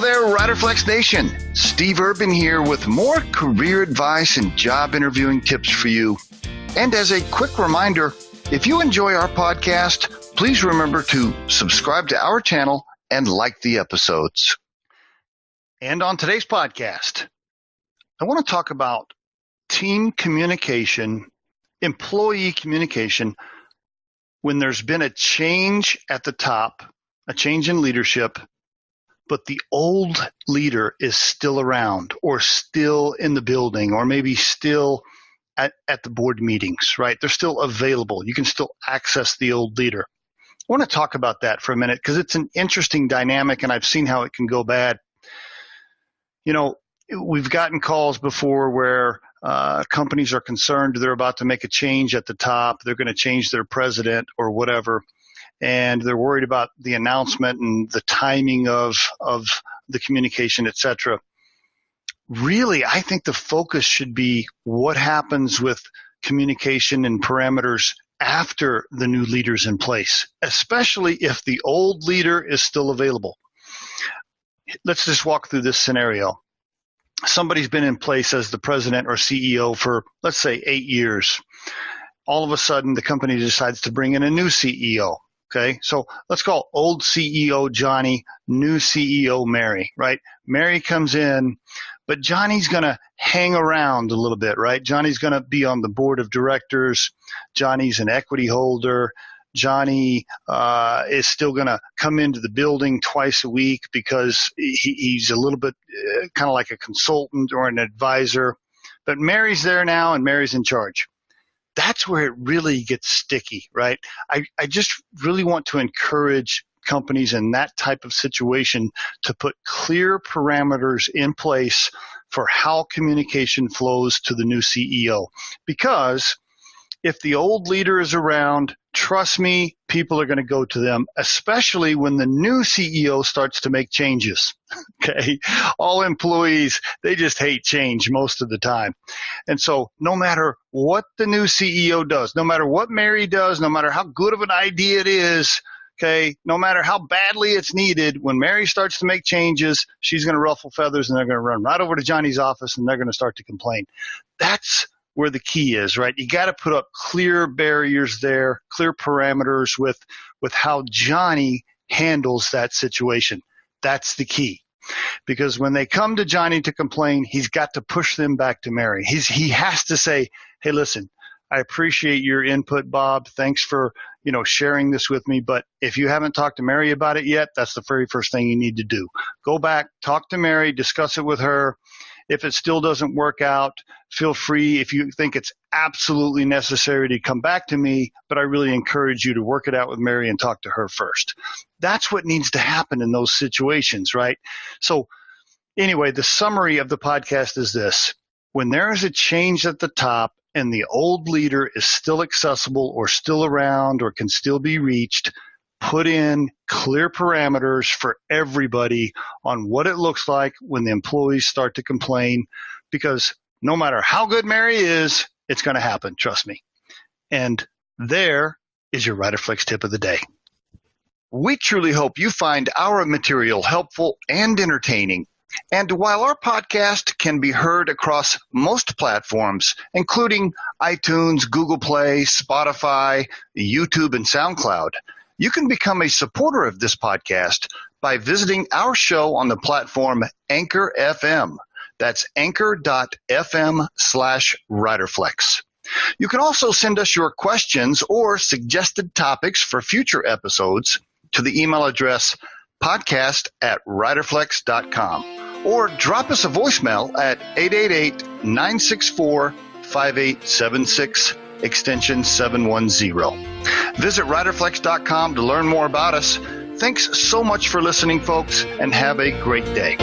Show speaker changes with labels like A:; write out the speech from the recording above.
A: there, Riderflex Nation. Steve Urban here with more career advice and job interviewing tips for you. And as a quick reminder, if you enjoy our podcast, please remember to subscribe to our channel and like the episodes. And on today's podcast, I want to talk about team communication, employee communication, when there's been a change at the top, a change in leadership, but the old leader is still around or still in the building or maybe still at the board meetings, right? They're still available. You can still access the old leader. I want to talk about that for a minute because it's an interesting dynamic and I've seen how it can go bad. You know, we've gotten calls before where companies are concerned they're about to make a change at the top. They're going to change their president or whatever. And they're worried about the announcement and the timing of the communication, et cetera. Really, I think the focus should be what happens with communication and parameters after the new leader's in place, especially if the old leader is still available. Let's just walk through this scenario. Somebody's been in place as the president or CEO for, let's say, 8 years. All of a sudden, the company decides to bring in a new CEO. Okay, so let's call old CEO Johnny, new CEO Mary, right? Mary comes in, but Johnny's going to hang around a little bit, right? Johnny's going to be on the board of directors. Johnny's an equity holder. Johnny is still going to come into the building twice a week because he's a little bit kind of like a consultant or an advisor. But Mary's there now and Mary's in charge. That's where it really gets sticky, right? I just really want to encourage companies in that type of situation to put clear parameters in place for how communication flows to the new CEO. Because if the old leader is around, trust me, people are going to go to them, especially when the new CEO starts to make changes. Okay. All employees, they just hate change most of the time. And so no matter what the new CEO does, no matter what Mary does, no matter how good of an idea it is, okay, no matter how badly it's needed, when Mary starts to make changes, she's going to ruffle feathers and they're going to run right over to Johnny's office and they're going to start to complain. That's where the key is, right? You got to put up clear barriers there, clear parameters with how Johnny handles that situation. That's the key. Because when they come to Johnny to complain, he's got to push them back to Mary. He has to say, hey, listen, I appreciate your input, Bob. Thanks for, sharing this with me. But if you haven't talked to Mary about it yet, that's the very first thing you need to do. Go back, talk to Mary, discuss it with her. If it still doesn't work out, feel free, if you think it's absolutely necessary, to come back to me, but I really encourage you to work it out with Mary and talk to her first. That's what needs to happen in those situations, right? So anyway, the summary of the podcast is this. When there is a change at the top and the old leader is still accessible or still around or can still be reached, put in clear parameters for everybody on what it looks like when the employees start to complain, because no matter how good Mary is, it's going to happen, trust me. And there is your Riderflex tip of the day. We truly hope you find our material helpful and entertaining. And while our podcast can be heard across most platforms, including iTunes, Google Play, Spotify, YouTube, and SoundCloud, you can become a supporter of this podcast by visiting our show on the platform Anchor FM. That's anchor.fm/Riderflex. You can also send us your questions or suggested topics for future episodes to the email address podcast@riderflex.com or drop us a voicemail at 888-964-5876. extension 710. Visit riderflex.com to learn more about us. Thanks so much for listening, folks, and have a great day.